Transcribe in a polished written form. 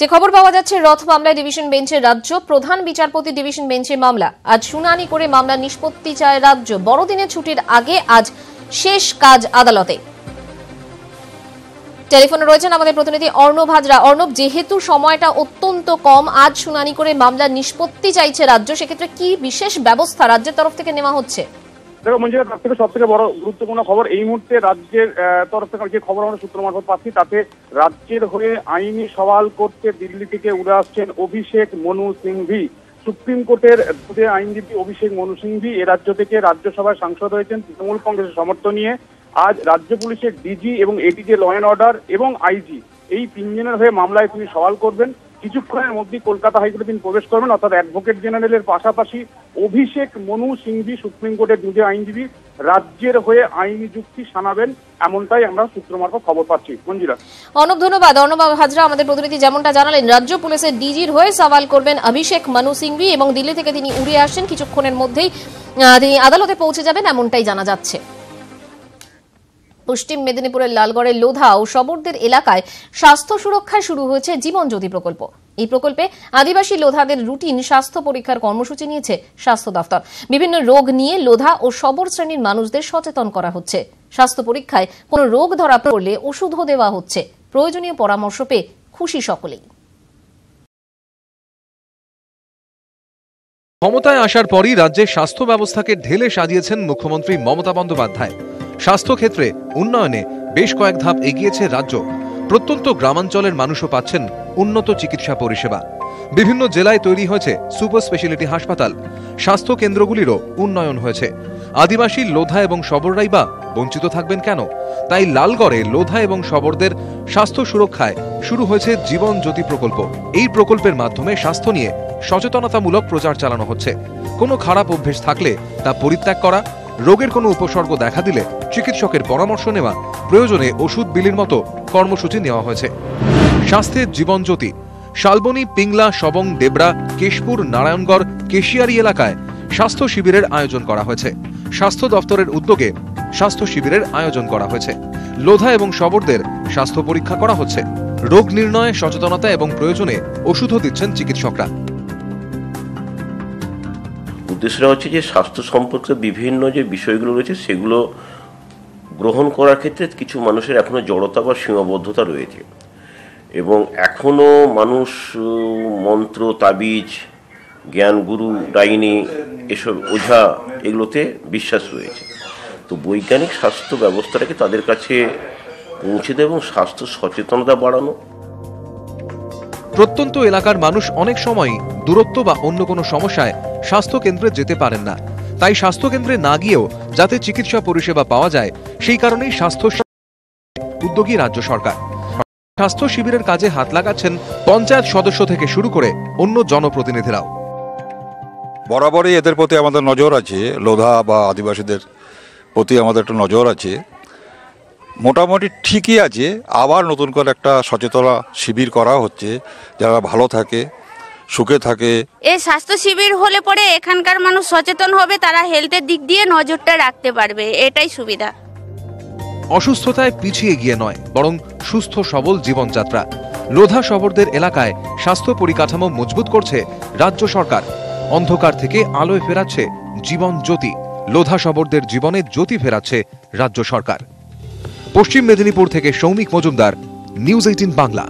যে খবর পাওয়া যাচ্ছে, রথ মামলায় ডিভিশন বেঞ্চের রাজ্য, প্রধান বিচারপতি ডিভিশন বেঞ্চে মামলা। আজ শুনানি করে মামলা নিষ্পত্তি চায় রাজ্য। বড়দিনের ছুটির আগে আজ শেষ কাজ আদালতে। টেলিফোনে রয়েছেন আমাদের প্রতিনিধি অর্ণব হাজরা। অর্ণব, যেহেতু সময়টা অত্যন্ত কম, আজ শুনানি করে মামলা নিষ্পত্তি চাইছে রাজ্য, সেক্ষেত্রে কি বিশেষ ব্যবস্থা রাজ্যের তরফ থেকে নেওয়া হচ্ছে? দেখো মঞ্জিলা, তার থেকে সব থেকে বড় গুরুত্বপূর্ণ খবর এই মুহূর্তে রাজ্যের তরফ থেকে যে খবর আমরা সূত্র মারফত পাচ্ছি, তাতে রাজ্যের হয়ে আইনি সওয়াল করতে দিল্লি থেকে উড়ে আসছেন অভিষেক মনু সিংভি। সুপ্রিম কোর্টের আইনজীবী অভিষেক মনু সিংভি এ রাজ্য থেকে রাজ্যসভায় সাংসদ হয়েছেন তৃণমূল কংগ্রেসের সমর্থন নিয়ে। আজ রাজ্য পুলিশের ডিজি এবং এডিজি ল অ্যান্ড অর্ডার এবং আইজি এই তিনজনের হয়ে মামলায় তিনি সওয়াল করবেন। কিছুক্ষণের মধ্যেই কলকাতা হাইকোর্টে তিনি প্রবেশ করবেন, অর্থাৎ অ্যাডভোকেট জেনারেলের পাশাপাশি অভিষেক মনু সিংভি সুপ্রিম কোর্টের দুটি আইনজীবী রাজ্যের হয়ে আইনি যুক্তি শানাবেন, এমনটাই আমরা সূত্র মারফত খবর পাচ্ছি। মঞ্জিলা। অর্ণব, ধন্যবাদ। অর্ণব হাজরা আমাদের প্রতিনিধি যেমনটা জানালেন, রাজ্য পুলিশের ডিজির হয়ে সওয়াল করবেন অভিষেক মনু সিংভি এবং দিল্লি থেকে তিনি উড়ে আসছেন। কিছুক্ষণের মধ্যেই তিনি আদালতে পৌঁছে যাবেন, এমনটাই জানা যাচ্ছে। পশ্চিম মেদিনীপুরের লালগড়ের লোধা ও শবরদের এলাকায় স্বাস্থ্য সুরক্ষায় শুরু হয়েছে জীবন জ্যোতি প্রকল্প। এই প্রকল্পে আদিবাসী লোধাদের রুটিন স্বাস্থ্য পরীক্ষার কর্মসূচি নিয়েছে স্বাস্থ্য দফতর। বিভিন্ন রোগ নিয়ে লোধা ও শবর শ্রেণীর মানুষদের সচেতন করা হচ্ছে। স্বাস্থ্য পরীক্ষায় কোনো রোগ ধরা পড়লে ওষুধও দেওয়া হচ্ছে। প্রয়োজনীয় পরামর্শ পেয়ে খুশি সকলেই। ক্ষমতায় আসার পরই রাজ্যের স্বাস্থ্য ব্যবস্থাকে ঢেলে সাজিয়েছেন মুখ্যমন্ত্রী মমতা বন্দ্যোপাধ্যায়। স্বাস্থ্য ক্ষেত্রে উন্নয়নে বেশ কয়েক ধাপ এগিয়েছে রাজ্য। প্রত্যন্ত গ্রামাঞ্চলের মানুষও পাচ্ছেন উন্নত চিকিৎসা পরিষেবা। বিভিন্ন জেলায় তৈরি হয়েছে সুপার স্পেশালিটি হাসপাতাল। স্বাস্থ্য কেন্দ্রগুলিরও উন্নয়ন হয়েছে। আদিবাসী লোধা এবং শবররাই বা বঞ্চিত থাকবেন কেন? তাই লালগড়ে লোধা এবং শবরদের স্বাস্থ্য সুরক্ষায় শুরু হয়েছে জীবন জ্যোতি প্রকল্প। এই প্রকল্পের মাধ্যমে স্বাস্থ্য নিয়ে সচেতনতামূলক প্রচার চালানো হচ্ছে। কোনো খারাপ অভ্যেস থাকলে তা পরিত্যাগ করা, রোগের কোনো উপসর্গ দেখা দিলে চিকিৎসকের পরামর্শ নেওয়া, প্রয়োজনে ওষুধ বিলির মতো কর্মসূচি নেওয়া হয়েছে। স্বাস্থ্যের জীবন জ্যোতি। শালবনী, পিংলা, সবং, ডেবরা, কেশপুর, নারায়ণগড়, কেশিয়ারি এলাকায় স্বাস্থ্য শিবিরের আয়োজন করা হয়েছে। স্বাস্থ্য দপ্তরের উদ্যোগে স্বাস্থ্য শিবিরের আয়োজন করা হয়েছে। লোধা এবং শবরদের স্বাস্থ্য পরীক্ষা করা হচ্ছে। রোগ নির্ণয়ে সচেতনতা এবং প্রয়োজনে ওষুধও দিচ্ছেন চিকিৎসকরা। উদ্দেশ্যটা হচ্ছে যে স্বাস্থ্য সম্পর্কে বিভিন্ন যে বিষয়গুলো রয়েছে সেগুলো গ্রহণ করার ক্ষেত্রে কিছু মানুষের এখনো জড়তা বা সীমাবদ্ধতা রয়েছে, এবং এখনো মানুষ মন্ত্র, তাবিজ, জ্ঞানগুরু, ডাইনি, এসব ওঝা এগুলোতে বিশ্বাস রয়েছে। তো বৈজ্ঞানিক স্বাস্থ্য ব্যবস্থাটাকে তাদের কাছে পৌঁছে দেয় এবং স্বাস্থ্য সচেতনতা বাড়ানো। প্রত্যন্ত এলাকার মানুষ অনেক সময় দূরত্ব বা অন্য কোনো সমস্যায় স্বাস্থ্য কেন্দ্রে যেতে পারেন না। তাই স্বাস্থ্য কেন্দ্রে না গিয়েও যাতে চিকিৎসা পরিষেবা পাওয়া যায়, সেই কারণেই স্বাস্থ্য উদ্যোগী রাজ্য সরকার। স্বাস্থ্য শিবিরের কাজে হাত লাগাচ্ছেন পঞ্চায়েত সদস্য থেকে শুরু করে অন্য জনপ্রতিনিধিরাও। বরাবরই এদের প্রতি আমাদের নজর আছে, লোধা বা আদিবাসীদের প্রতি আমাদের একটা নজর আছে। মোটামুটি ঠিকই আছে। আবার নতুন করে একটা সচেতনতা শিবির করা হচ্ছে, যারা ভালো থাকে, সুখে থাকে। এই স্বাস্থ্য শিবির হলে পরে এখানকার মানুষ সচেতন হবে, তারা হেলথের দিক দিয়ে নজরটা রাখতে পারবে, এটাই সুবিধা। অসুস্থতায় পিছিয়ে গিয়ে নয়, বরং সুস্থ সবল জীবনযাত্রা। লোধা শবরদের এলাকায় স্বাস্থ্য পরিকাঠামো মজবুত করছে রাজ্য সরকার। অন্ধকার থেকে আলোয় ফেরাচ্ছে জীবন জ্যোতি। লোধা শবরদের জীবনে জ্যোতি ফেরাচ্ছে রাজ্য সরকার। পশ্চিম মেদিনীপুর থেকে সৌমিক মজুমদার, নিউজ 18 বাংলা।